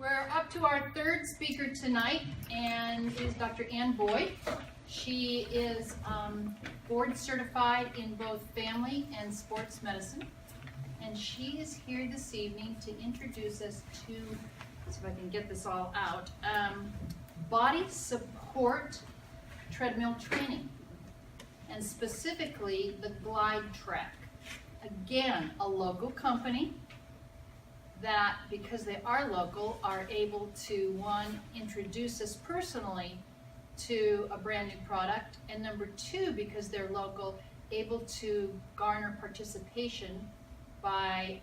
We're up to our third speaker tonight, and it is Dr. Ann Boyd. She is board certified in both family and sports medicine, and she is here this evening to introduce us to, let's see if I can get this all out, body support treadmill training, and specifically the GlideTrak. Again, a local company that, because they are local, are able to, one, introduce us personally to a brand new product, and number two, because they're local, able to garner participation by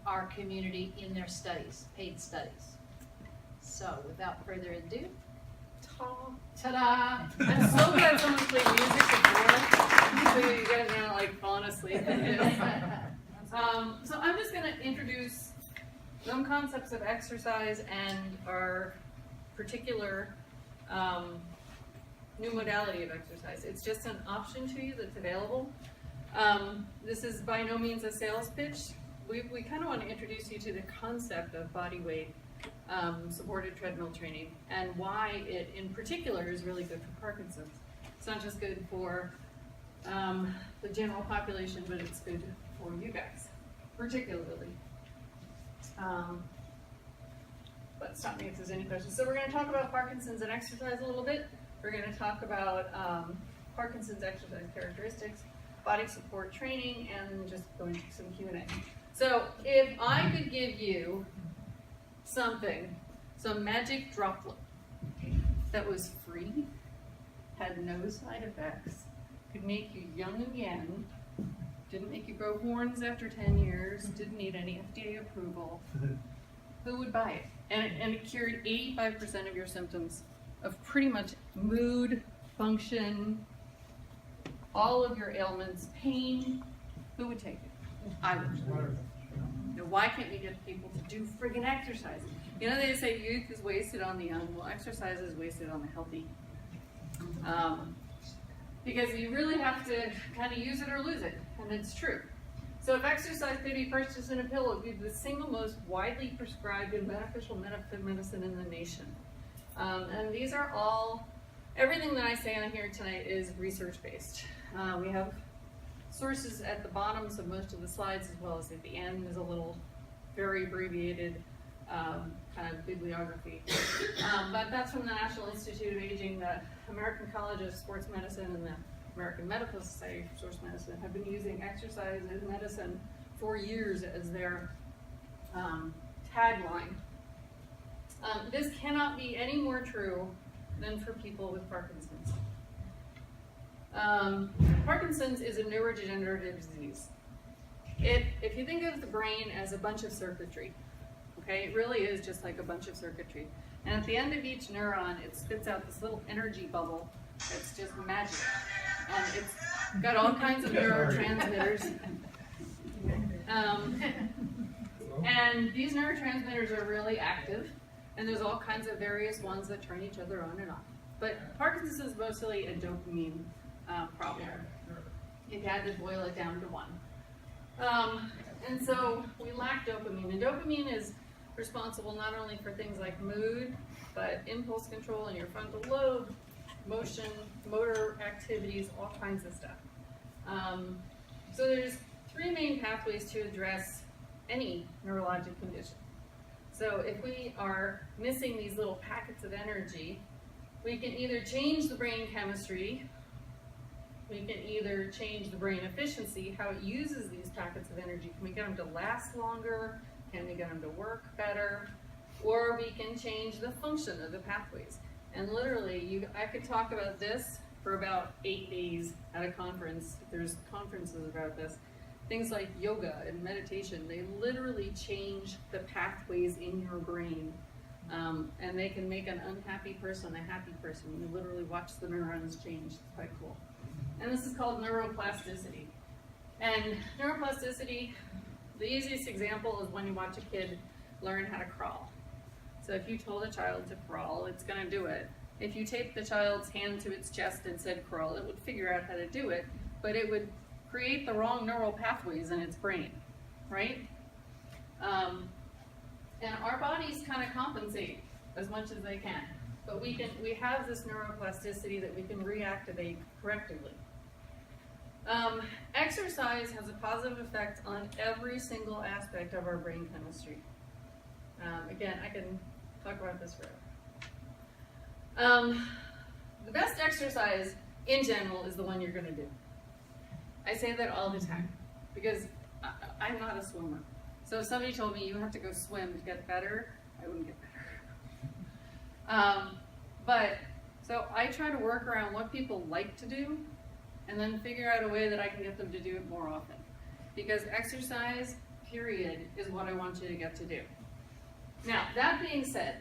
our community in their studies, paid studies. So without further ado, ta-da! I'm so glad someone played music before, so you guys are not like falling asleep. So I'm just going to introduce some concepts of exercise and our particular new modality of exercise. It's just an option to you that's available. This is by no means a sales pitch. We kind of want to introduce you to the concept of body weight supported treadmill training and why it in particular is really good for Parkinson's. It's not just good for the general population, but it's good for you guys particularly. But stop me if there's any questions. So we're going to talk about Parkinson's and exercise a little bit. We're going to talk about Parkinson's exercise characteristics, body support training, and just going to some Q&A. So if I could give you something, some magic droplet that was free, had no side effects, could make you young again, didn't make you grow horns after 10 years, didn't need any FDA approval, who would buy it? And it cured 85% of your symptoms of pretty much mood, function, all of your ailments, pain. Who would take it? I would. Now, why can't we get people to do friggin' exercise? You know, they say youth is wasted on the young. Well, exercise is wasted on the healthy. Because you really have to kind of use it or lose it, and it's true. So if exercise could be purchased in a pill, it would be the single most widely prescribed and beneficial medicine in the nation. And these are all, everything that I say on here tonight is research-based. We have sources at the bottoms of most of the slides, as well as at the end is a little very abbreviated kind of bibliography. But that's from the National Institute of Aging, the American College of Sports Medicine, and the American Medical Society for Sports Medicine have been using exercise as medicine for years as their tagline. This cannot be any more true than for people with Parkinson's. Parkinson's is a neurodegenerative disease. If you think of the brain as a bunch of circuitry, okay, it really is just like a bunch of circuitry. And at the end of each neuron, it spits out this little energy bubble that's just magic. And it's got all kinds of neurotransmitters. And these neurotransmitters are really active, and there's all kinds of various ones that turn each other on and off. But Parkinson's is mostly a dopamine problem, if you had to boil it down to one. And so we lack dopamine, and dopamine is responsible not only for things like mood, but impulse control in your frontal lobe, motion, motor activities, all kinds of stuff. So there's three main pathways to address any neurologic condition. So if we are missing these little packets of energy, we can either change the brain chemistry, we can either change the brain efficiency, how it uses these packets of energy. Can we get them to last longer? Can we get them to work better? Or we can change the function of the pathways. And literally, I could talk about this for about 8 days at a conference. There's conferences about this. Things like yoga and meditation, they literally change the pathways in your brain. And they can make an unhappy person a happy person. You literally watch the neurons change. It's quite cool. And this is called neuroplasticity. And neuroplasticity, the easiest example is when you watch a kid learn how to crawl. So if you told a child to crawl, it's going to do it. If you taped the child's hand to its chest and said crawl, it would figure out how to do it, but it would create the wrong neural pathways in its brain, right? And our bodies kind of compensate as much as they can. But we have this neuroplasticity that we can reactivate correctively. Exercise has a positive effect on every single aspect of our brain chemistry. Again, I can talk about this forever. The best exercise in general is the one you're going to do. I say that all the time because I'm not a swimmer. So if somebody told me you have to go swim to get better, I wouldn't get better. So I try to work around what people like to do and then figure out a way that I can get them to do it more often. Because exercise, period, is what I want you to get to do. Now, that being said,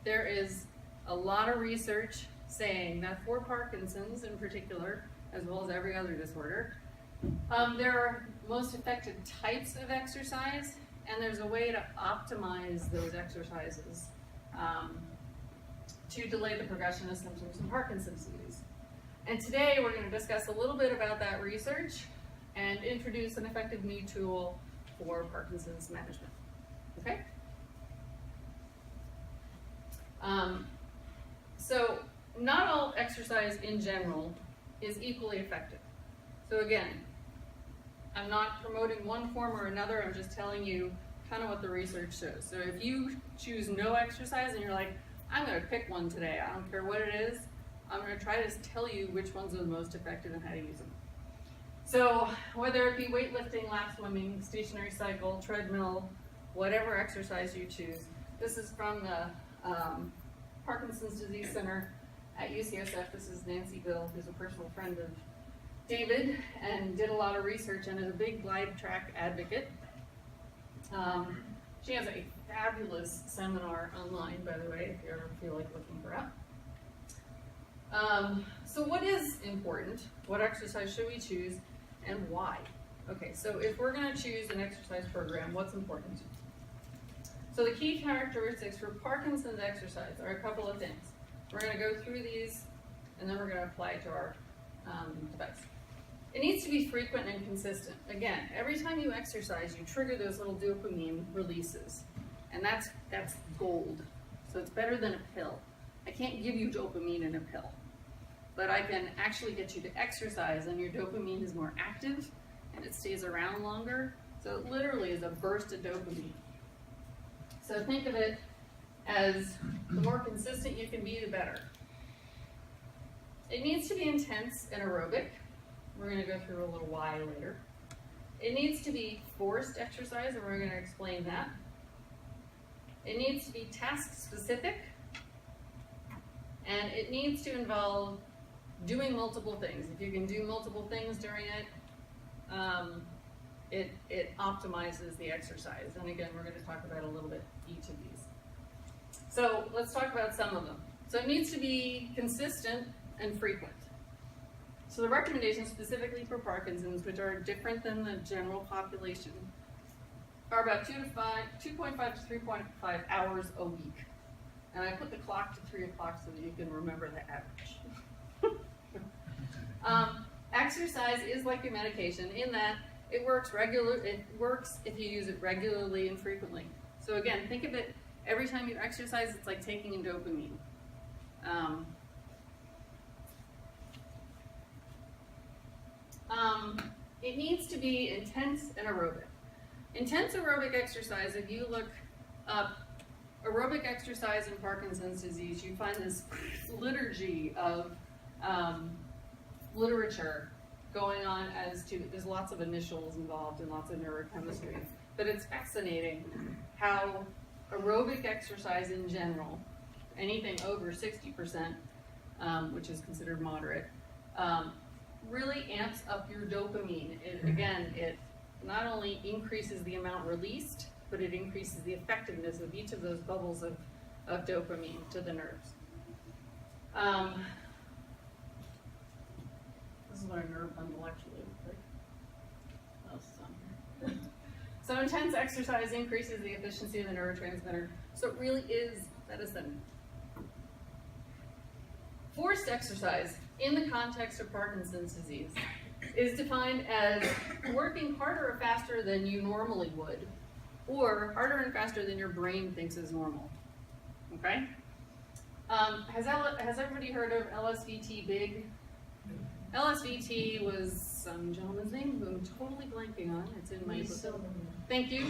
there is a lot of research saying that for Parkinson's in particular, as well as every other disorder, there are most effective types of exercise, and there's a way to optimize those exercises to delay the progression of symptoms in Parkinson's disease. And today we're going to discuss a little bit about that research and introduce an effective new tool for Parkinson's management. Okay? So not all exercise in general is equally effective. So again, I'm not promoting one form or another, I'm just telling you kind of what the research shows. So if you choose no exercise and you're like, I'm going to pick one today, I don't care what it is, I'm going to try to tell you which ones are the most effective and how to use them. So whether it be weightlifting, lap swimming, stationary cycle, treadmill, whatever exercise you choose, this is from the Parkinson's Disease Center at UCSF. This is Nancy Bill, who's a personal friend of David and did a lot of research and is a big GlideTrak advocate. She has a fabulous seminar online, by the way, if you ever feel like looking her up. So what is important? What exercise should we choose and why? Okay, so if we're going to choose an exercise program, what's important? So the key characteristics for Parkinson's exercise are a couple of things. We're going to go through these and then we're going to apply it to our device. It needs to be frequent and consistent. Again, every time you exercise, you trigger those little dopamine releases. And that's gold. So it's better than a pill. I can't give you dopamine in a pill. But I can actually get you to exercise and your dopamine is more active and it stays around longer. So it literally is a burst of dopamine. So think of it as the more consistent you can be, the better. It needs to be intense and aerobic. We're going to go through a little why later. It needs to be forced exercise, and we're going to explain that. It needs to be task specific, and it needs to involve doing multiple things. If you can do multiple things during it, it optimizes the exercise. And again, we're going to talk about a little bit each of these. So let's talk about some of them. So it needs to be consistent and frequent. So the recommendations specifically for Parkinson's, which are different than the general population, are about 2.5 to 3.5 hours a week. And I put the clock to 3 o'clock so that you can remember the average. Exercise is like your medication in that it works if you use it regularly and frequently. So again, think of it, every time you exercise, it's like taking in dopamine. It needs to be intense and aerobic. Intense aerobic exercise, if you look up aerobic exercise in Parkinson's disease, you find this liturgy of literature going on as to, there's lots of initials involved and lots of neurochemistry, but it's fascinating how aerobic exercise in general, anything over 60%, which is considered moderate, really amps up your dopamine. It not only increases the amount released, but it increases the effectiveness of each of those bubbles of dopamine to the nerves. This is what a nerve bundle actually looks like. What else is on here? So intense exercise increases the efficiency of the neurotransmitter. So it really is medicine. Forced exercise in the context of Parkinson's disease is defined as working harder or faster than you normally would or harder and faster than your brain thinks is normal. Okay? Has everybody heard of LSVT big? LSVT was some gentleman's name who I'm totally blanking on. It's in my book. Thank you.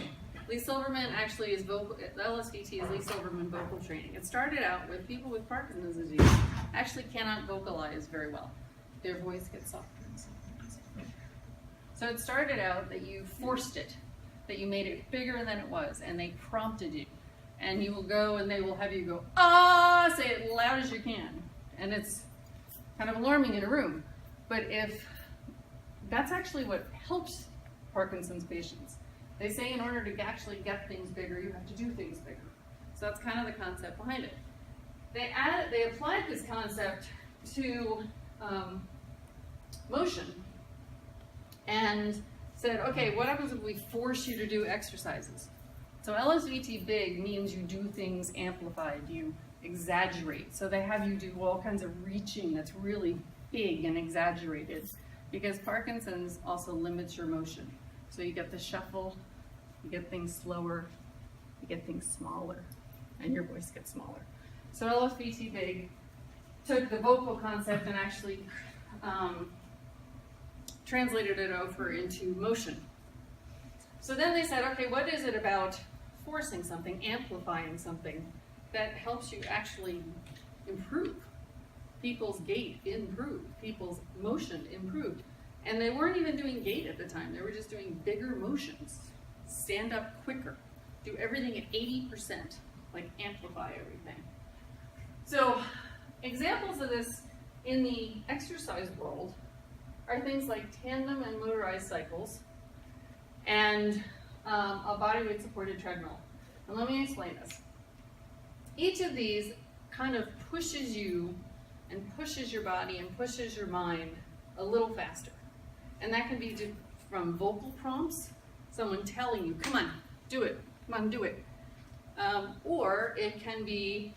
Lee Silverman actually is vocal. LSVT is Lee Silverman vocal training. It started out with people with Parkinson's disease actually cannot vocalize very well. Their voice gets softer and softer and softer. So it started out that you forced it, that you made it bigger than it was, and they prompted you. And you will go and they will have you go, ah, say it loud as you can. And it's kind of alarming in a room. But if that's actually what helps Parkinson's patients. They say in order to actually get things bigger, you have to do things bigger. So that's kind of the concept behind it. They applied this concept to motion and said, okay, what happens if we force you to do exercises? So LSVT big means you do things amplified, you exaggerate. So they have you do all kinds of reaching that's really big and exaggerated, because Parkinson's also limits your motion. So you get the shuffle, you get things slower, you get things smaller, and your voice gets smaller. So LSVT big took the vocal concept and actually translated it over into motion. So then they said, okay, what is it about forcing something, amplifying something, that helps you actually improve? People's gait improved, people's motion improved. And they weren't even doing gait at the time, they were just doing bigger motions. Stand up quicker, do everything at 80%, like amplify everything. So examples of this in the exercise world are things like tandem and motorized cycles and a body weight supported treadmill. And let me explain this. Each of these kind of pushes you and pushes your body and pushes your mind a little faster. And that can be from vocal prompts, someone telling you, come on, do it, come on, do it. Or it can be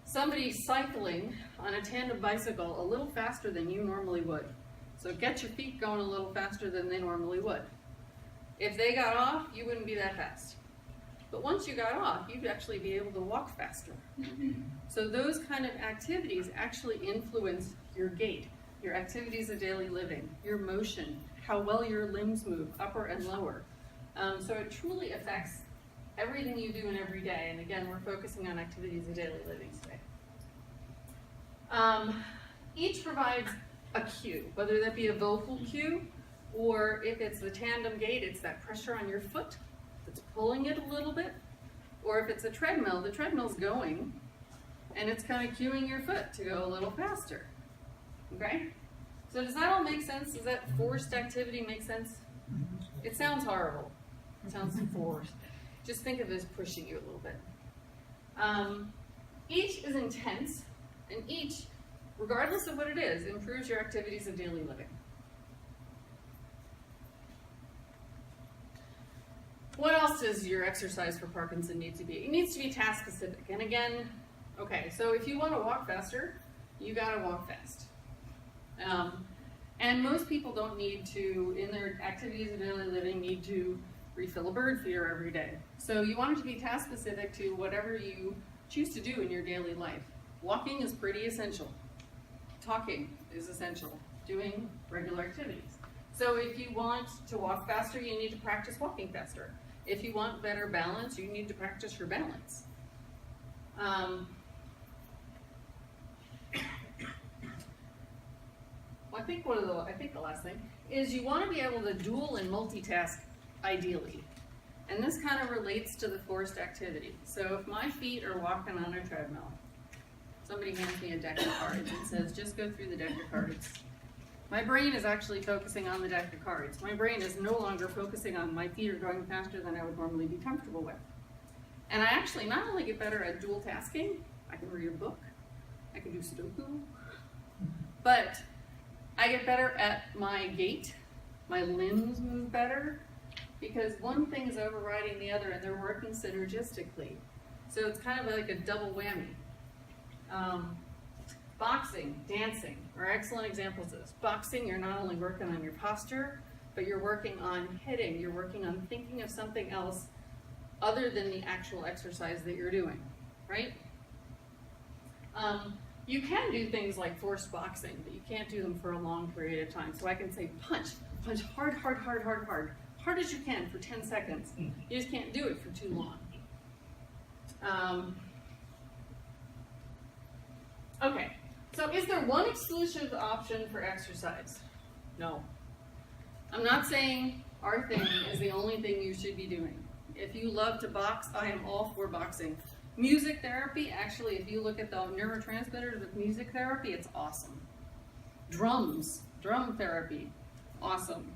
somebody cycling on a tandem bicycle a little faster than you normally would. So get your feet going a little faster than they normally would. If they got off, you wouldn't be that fast. But once you got off, you'd actually be able to walk faster. So those kind of activities actually influence your gait, your activities of daily living, your motion, how well your limbs move, upper and lower. So it truly affects everything you do in every day. And again, we're focusing on activities of daily living today. Each provides a cue, whether that be a vocal cue, or if it's the tandem gait, it's that pressure on your foot that's pulling it a little bit. Or if it's a treadmill, the treadmill's going, and it's kind of cueing your foot to go a little faster. Okay? So does that all make sense? Does that forced activity make sense? It sounds horrible. It sounds forced. Just think of it as pushing you a little bit. Each is intense, and each, regardless of what it is, improves your activities of daily living. What else does your exercise for Parkinson need to be? It needs to be task specific. And again, okay, so if you want to walk faster, you gotta walk fast. And most people don't need to, in their activities of daily living, need to refill a bird feeder every day. So you want it to be task specific to whatever you choose to do in your daily life. Walking is pretty essential. Talking is essential. Doing regular activities. So if you want to walk faster, you need to practice walking faster. If you want better balance, you need to practice your balance. Well, I think the last thing is you want to be able to dual and multitask ideally. And this kind of relates to the forced activity. So if my feet are walking on a treadmill, somebody hands me a deck of cards and says, just go through the deck of cards. My brain is actually focusing on the deck of cards. My brain is no longer focusing on my feet are going faster than I would normally be comfortable with. And I actually not only get better at dual tasking, I can read a book, I can do Sudoku, but I get better at my gait, my limbs move better, because one thing is overriding the other and they're working synergistically. So it's kind of like a double whammy. Boxing, dancing are excellent examples of this. Boxing, you're not only working on your posture, but you're working on hitting, you're working on thinking of something else other than the actual exercise that you're doing, right? You can do things like forced boxing, but you can't do them for a long period of time. So I can say punch hard, hard as you can for 10 seconds. You just can't do it for too long. Okay, so is there one exclusive option for exercise? No. I'm not saying our thing is the only thing you should be doing. If you love to box, I am all for boxing. Music therapy, actually, if you look at the neurotransmitters with music therapy, it's awesome. Drum therapy, awesome.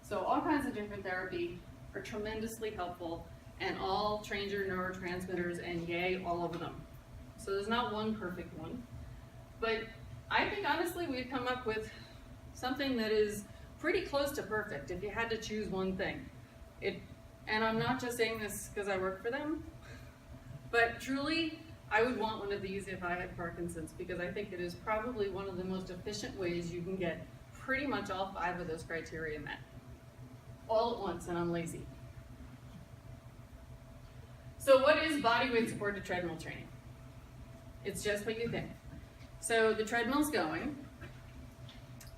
So all kinds of different therapy are tremendously helpful and all train your neurotransmitters, and yay, all of them. So there's not one perfect one. But I think honestly we've come up with something that is pretty close to perfect if you had to choose one thing. And I'm not just saying this because I work for them, but truly I would want one of these if I had Parkinson's, because I think it is probably one of the most efficient ways you can get pretty much all 5 of those criteria met all at once, and I'm lazy. So what is body weight supported treadmill training? It's just what you think. So the treadmill's going,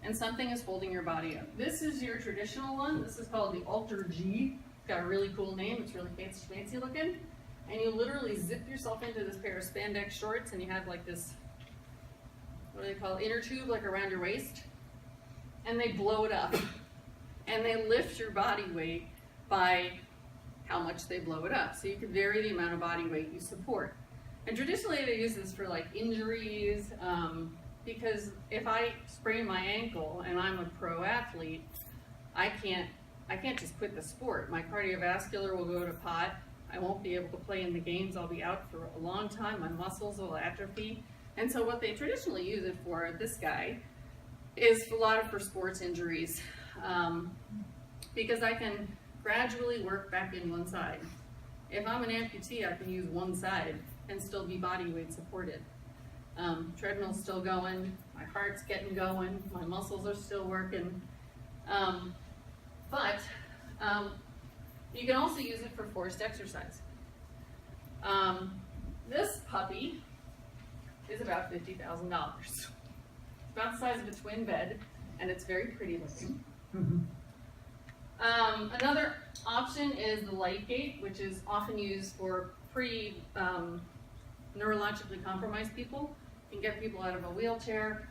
and something is holding your body up. This is your traditional one. This is called the Alter G. It's got a really cool name. It's really fancy looking. And you literally zip yourself into this pair of spandex shorts, and you have like this, what do they call it, inner tube, like around your waist. And they blow it up. And they lift your body weight by how much they blow it up. So you can vary the amount of body weight you support. And traditionally they use this for like injuries, because if I sprain my ankle and I'm a pro athlete, I can't just quit the sport. My cardiovascular will go to pot. I won't be able to play in the games. I'll be out for a long time. My muscles will atrophy. And so what they traditionally use it for, this guy, is a lot of for sports injuries, because I can gradually work back in one side. If I'm an amputee, I can use one side and still be body weight supported. Treadmill's still going, my heart's getting going, my muscles are still working. But you can also use it for forced exercise. This puppy is about $50,000. It's about the size of a twin bed, and it's very pretty looking. Another option is the light gate, which is often used for pretty neurologically compromised people. You can get people out of a wheelchair.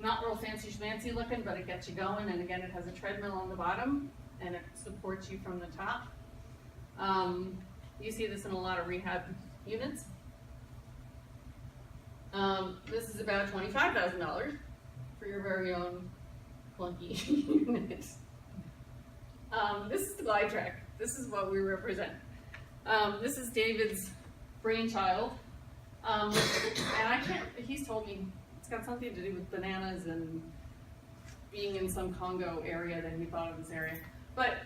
Not real fancy schmancy looking, but it gets you going, and again, it has a treadmill on the bottom, and it supports you from the top. You see this in a lot of rehab units. This is about $25,000 for your very own clunky unit. This is the GlideTrak. This is what we represent. This is David's brainchild. And he's told me it's got something to do with bananas and being in some Congo area that he thought of this area. But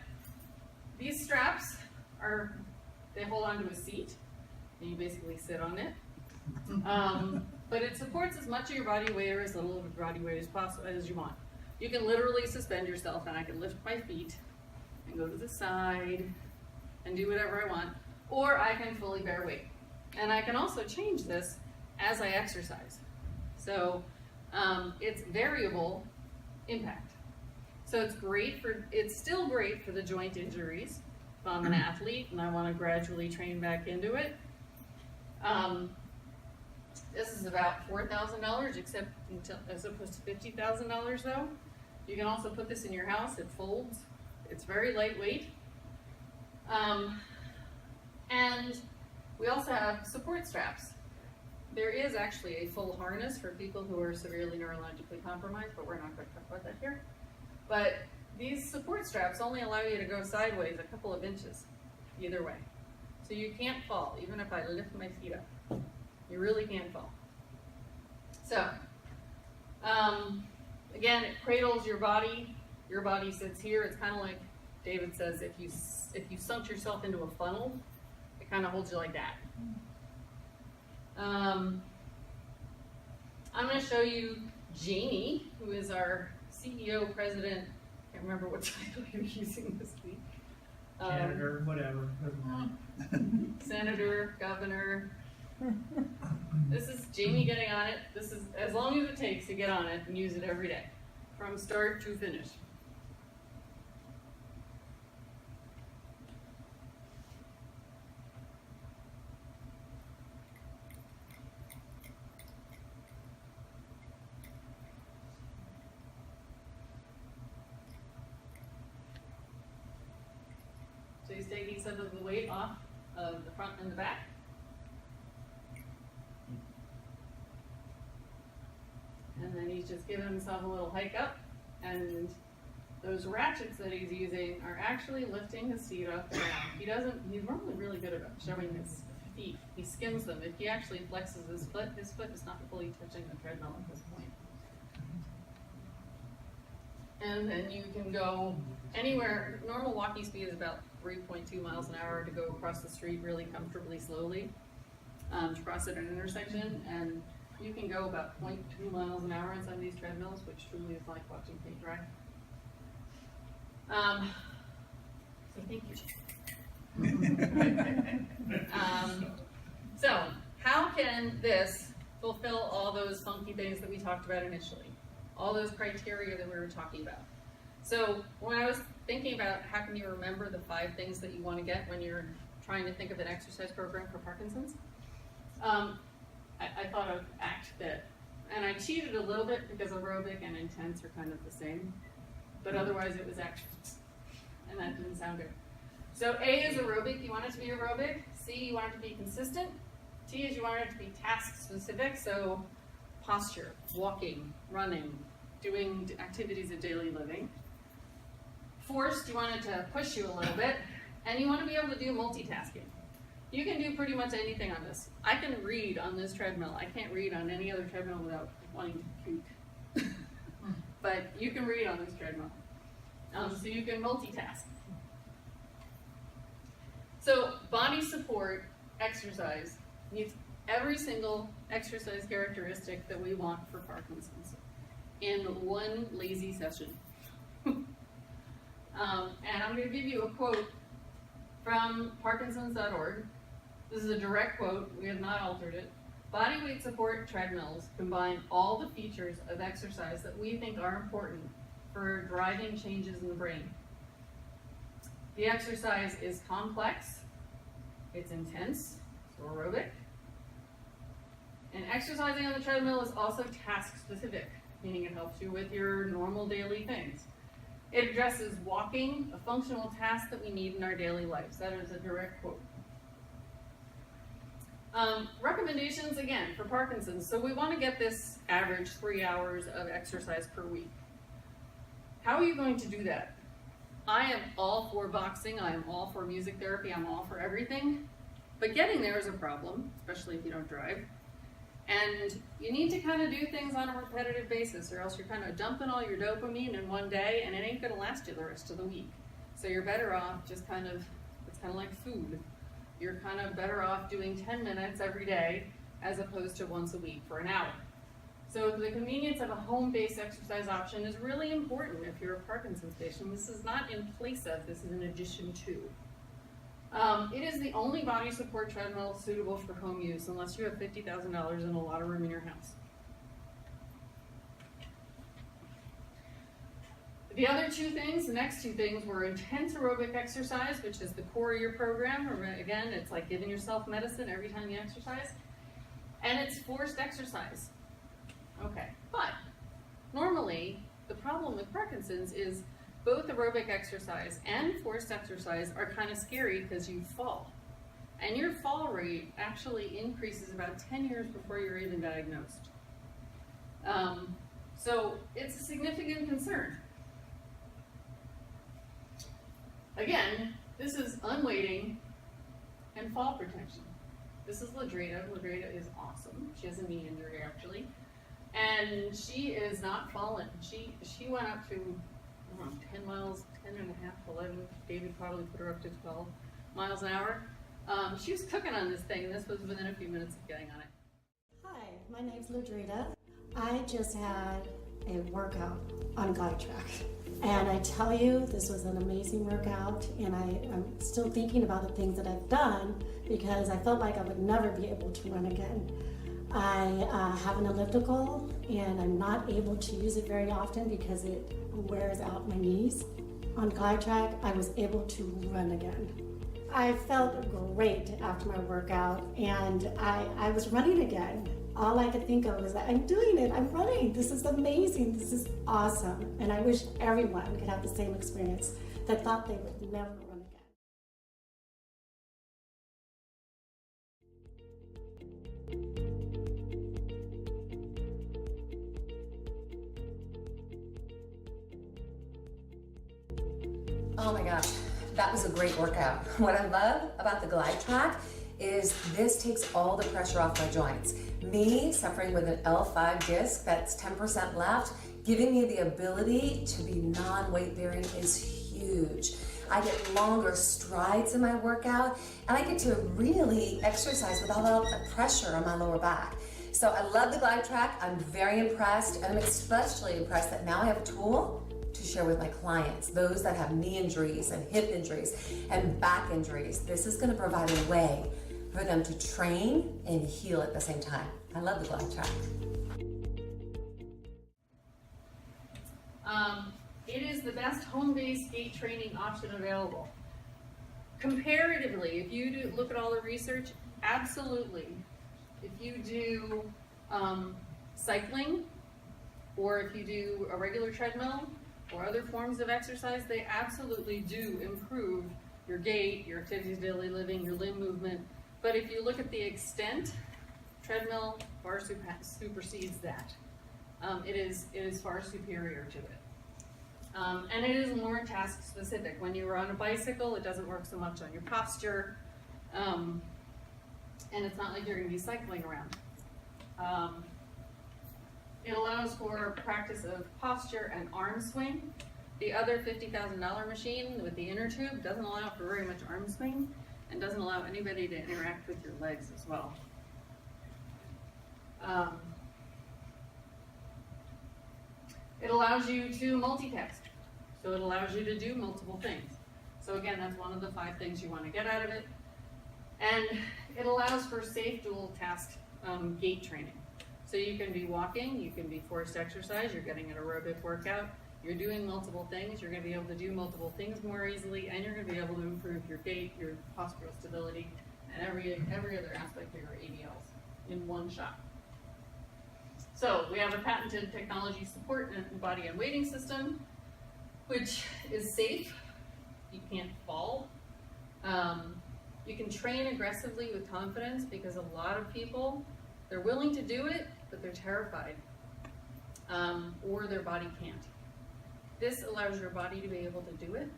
these straps they hold onto a seat, and you basically sit on it. But it supports as much of your body weight or as little of your body weight as possible as you want. You can literally suspend yourself, and I can lift my feet and go to the side and do whatever I want, or I can fully bear weight. And I can also change this as I exercise. So it's variable impact. So it's still great for the joint injuries if I'm an athlete and I want to gradually train back into it. This is about $4,000, as opposed to $50,000 though. You can also put this in your house. It folds. It's very lightweight. And we also have support straps. There is actually a full harness for people who are severely neurologically compromised, but we're not going to talk about that here. But these support straps only allow you to go sideways a couple of inches, either way. So you can't fall, even if I lift my feet up. You really can't fall. So, again, it cradles your body. Your body sits here. It's kind of like David says, if you sunk yourself into a funnel, it kind of holds you like that. I'm going to show you Janie, who is our CEO, president. I can't remember what title you're using this week. Janitor, whatever, doesn't matter. Senator, governor. This is Jamie getting on it. This is as long as it takes to get on it and use it every day, from start to finish. So he's taking some of the weight off of the front and the back. And then he's just giving himself a little hike up, and those ratchets that he's using are actually lifting his seat off the ground. He's normally really good about showing his feet. He skims them. If he actually flexes his foot is not fully touching the treadmill at this point. And then you can go anywhere. Normal walking speed is about 3.2 miles an hour to go across the street really comfortably, slowly, to cross at an intersection. And you can go about 0.2 miles an hour on some of these treadmills, which truly is like watching paint dry. So thank you. So how can this fulfill all those funky things that we talked about initially? All those criteria that we were talking about. So when I was thinking about how can you remember the 5 things that you want to get when you're trying to think of an exercise program for Parkinson's, I thought of ACT FIT. And I cheated a little bit because aerobic and intense are kind of the same, but otherwise it was ACT FIT, and that didn't sound good. So A is aerobic, you want it to be aerobic. C, you want it to be consistent. T is you want it to be task specific, so posture, walking, running, doing activities of daily living. Forced, you want it to push you a little bit, and you want to be able to do multitasking. You can do pretty much anything on this. I can read on this treadmill. I can't read on any other treadmill without wanting to puke. But you can read on this treadmill. So you can multitask. So body support exercise needs every single exercise characteristic that we want for Parkinson's in one lazy session. And I'm going to give you a quote from Parkinson's.org. This is a direct quote. We have not altered it. Body weight support treadmills combine all the features of exercise that we think are important for driving changes in the brain. The exercise is complex, it's intense, so aerobic, and exercising on the treadmill is also task specific, meaning it helps you with your normal daily things. It addresses walking, a functional task that we need in our daily lives. That is a direct quote. Recommendations, again, for Parkinson's. So we want to get this average 3 hours of exercise per week. How are you going to do that? I am all for boxing. I am all for music therapy. I'm all for everything. But getting there is a problem, especially if you don't drive. And you need to kind of do things on a repetitive basis, or else you're kind of dumping all your dopamine in one day, and it ain't going to last you the rest of the week. So you're better off just kind of, it's kind of like food. You're kind of better off doing 10 minutes every day as opposed to once a week for an hour. So the convenience of a home-based exercise option is really important if you're a Parkinson's patient. This is not in place of, this is in addition to. It is the only body support treadmill suitable for home use unless you have $50,000 and a lot of room in your house. The other 2 things, the next 2 things, were intense aerobic exercise, which is the core of your program. Again, it's like giving yourself medicine every time you exercise. And it's forced exercise. Okay, but normally the problem with Parkinson's is both aerobic exercise and forced exercise are kind of scary because you fall. And your fall rate actually increases about 10 years before you're even diagnosed. So it's a significant concern. Again, this is unweighting and fall protection. This is Ladreda. Ladreda is awesome. She has a knee injury actually. And she is not fallen. She went up to 10 miles, 10 and a half, 11. David probably put her up to 12 miles an hour. She was cooking on this thing, and this was within a few minutes of getting on it. Hi, my name's Ladreda. I just had a workout on GlideTrak. And I tell you, this was an amazing workout, and I'm still thinking about the things that I've done because I felt like I would never be able to run again. I have an elliptical, and I'm not able to use it very often because it wears out my knees. On GlideTrak, I was able to run again. I felt great after my workout, and I was running again. All I could think of was that I'm doing it, I'm running, this is amazing, this is awesome. And I wish everyone could have the same experience that thought they would never run again. Oh my gosh, that was a great workout. What I love about the GlideTrak is this takes all the pressure off my joints. Me suffering with an L5 disc that's 10% left, giving me the ability to be non-weight bearing is huge. I get longer strides in my workout, and I get to really exercise without the pressure on my lower back. So I love the GlideTrak. I'm very impressed, and I'm especially impressed that now I have a tool to share with my clients, those that have knee injuries and hip injuries and back injuries. This is going to provide a way for them to train and heal at the same time. I love the GlideTrak. It is the best home-based gait training option available. Comparatively, if you look at all the research, absolutely. If you do cycling, or if you do a regular treadmill, or other forms of exercise, they absolutely do improve your gait, your activities of daily living, your limb movement. But if you look at the extent, treadmill far supersedes that. It is far superior to it. And it is more task specific. When you are on a bicycle, it doesn't work so much on your posture. And it's not like you're going to be cycling around. It allows for practice of posture and arm swing. The other $50,000 machine with the inner tube doesn't allow for very much arm swing and doesn't allow anybody to interact with your legs as well. It allows you to multitask. So it allows you to do multiple things. So again, that's one of the 5 things you want to get out of it. And it allows for safe dual task gait training. So you can be walking, you can be forced exercise, you're getting an aerobic workout, you're doing multiple things, you're going to be able to do multiple things more easily, and you're going to be able to improve your gait, your postural stability, and every other aspect of your ADLs in one shot. So we have a patented technology support and body and weighting system, which is safe. You can't fall. You can train aggressively with confidence because a lot of people, they're willing to do it, but they're terrified, or their body can't. This allows your body to be able to do it.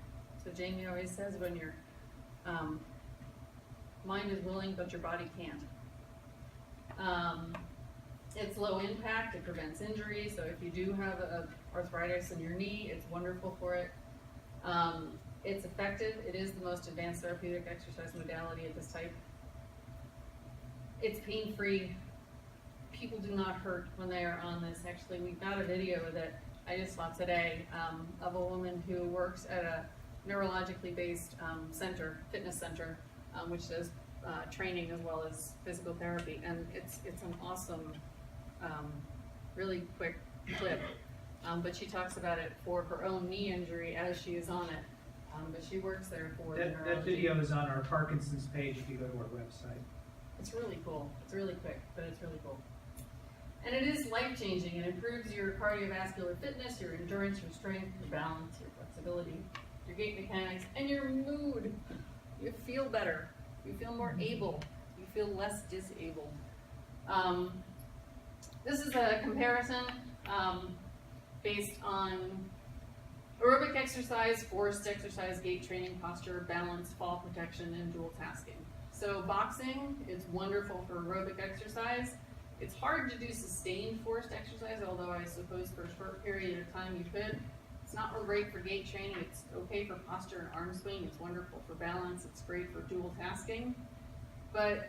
So Jamie always says when your mind is willing, but your body can't. It's low impact, it prevents injury, so if you do have arthritis in your knee, it's wonderful for it. It's effective, it is the most advanced therapeutic exercise modality of this type. It's pain-free. People do not hurt when they are on this. Actually, we got a video that I just saw today of a woman who works at a neurologically based fitness center, which does training as well as physical therapy, and it's an awesome, really quick clip. But she talks about it for her own knee injury as she is on it. But she works there for that video is on our Parkinson's page if you go to our website. It's really cool. It's really quick, but it's really cool. And it is life-changing. It improves your cardiovascular fitness, your endurance, your strength, your balance, your flexibility, your gait mechanics, and your mood. You feel better. You feel more able. You feel less disabled. This is a comparison based on aerobic exercise, forced exercise, gait training, posture, balance, fall protection, and dual tasking. So boxing is wonderful for aerobic exercise. It's hard to do sustained forced exercise, although I suppose for a short period of time you could. It's not great for gait training. It's okay for posture and arm swing. It's wonderful for balance. It's great for dual tasking. But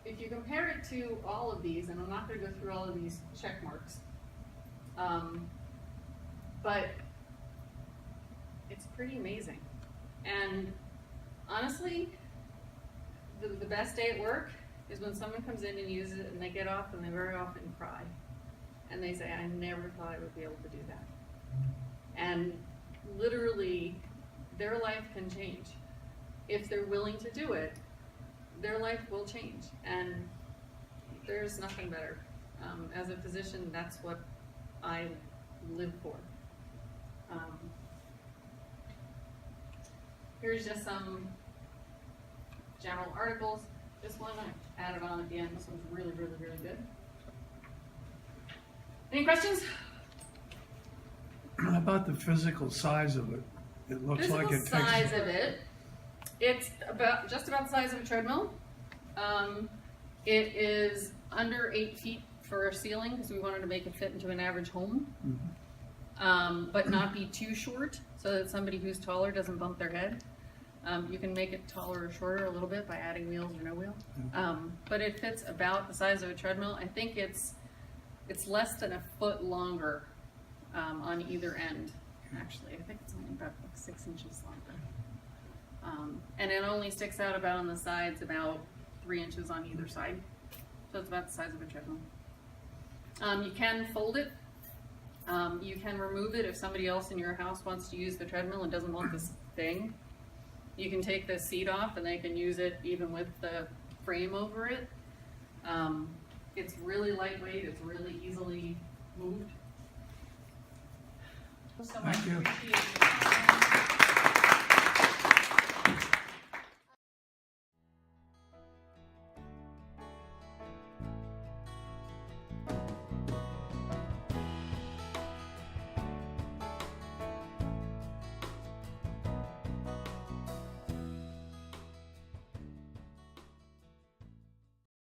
if you compare it to all of these, and I'm not going to go through all of these check marks, but pretty amazing. And honestly, the best day at work is when someone comes in and uses it and they get off and they very often cry. And they say, I never thought I would be able to do that. And literally, their life can change. If they're willing to do it, their life will change. And there's nothing better. As a physician, that's what I live for. Here's just some general articles. This one I added on at the end. This one's really, really, really good. Any questions? How about the physical size of it? It looks like it Physical takes. size of it, it's just about the size of a treadmill. It is under 8 feet for a ceiling because we wanted to make it fit into an average home, but not be too short so that somebody who's taller doesn't bump their head. You can make it taller or shorter a little bit by adding wheels or no wheel, but it fits about the size of a treadmill. I think it's less than a foot longer on either end. Actually, I think it's only about like 6 inches longer, and it only sticks out about on the sides about 3 inches on either side, so it's about the size of a treadmill. You can fold it. You can remove it if somebody else in your house wants to use the treadmill and doesn't want this thing. You can take the seat off and they can use it even with the frame over it. It's really lightweight. It's really easily moved. So much Thank you. appreciation.